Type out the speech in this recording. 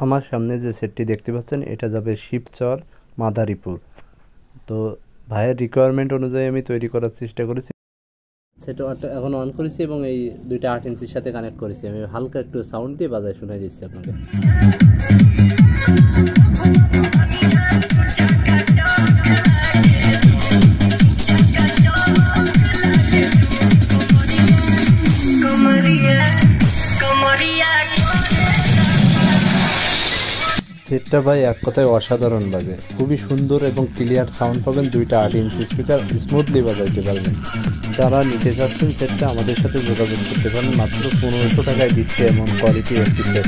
আমার সামনে যে সেটটি দেখতে পাচ্ছেন এটা যাবে শিবচর মাদারীপুর। তো ভাইয়ের রিকোয়ারমেন্ট অনুযায়ী আমি তৈরি করার চেষ্টা করেছি। সেটা এখন অন করেছি এবং এই দুইটা 8 ইঞ্চির সাথে কানেক্ট করেছি। আমি হালকা একটু সাউন্ড দিয়ে বাজায় শোনাই দিচ্ছি আপনাকে। সেটটা ভাই এক কথায় অসাধারণ বাজে, খুবই সুন্দর এবং ক্লিয়ার সাউন্ড পাবেন। দুইটা 8 ইঞ্চি স্পিকার স্মুথলি বাজাইতে পারবেন। যারা নিতে চাচ্ছেন সেটটা আমাদের সাথে যোগাযোগ করতে পারেন। মাত্র 1500 টাকায় দিচ্ছে এমন কোয়ালিটির একটি সেট।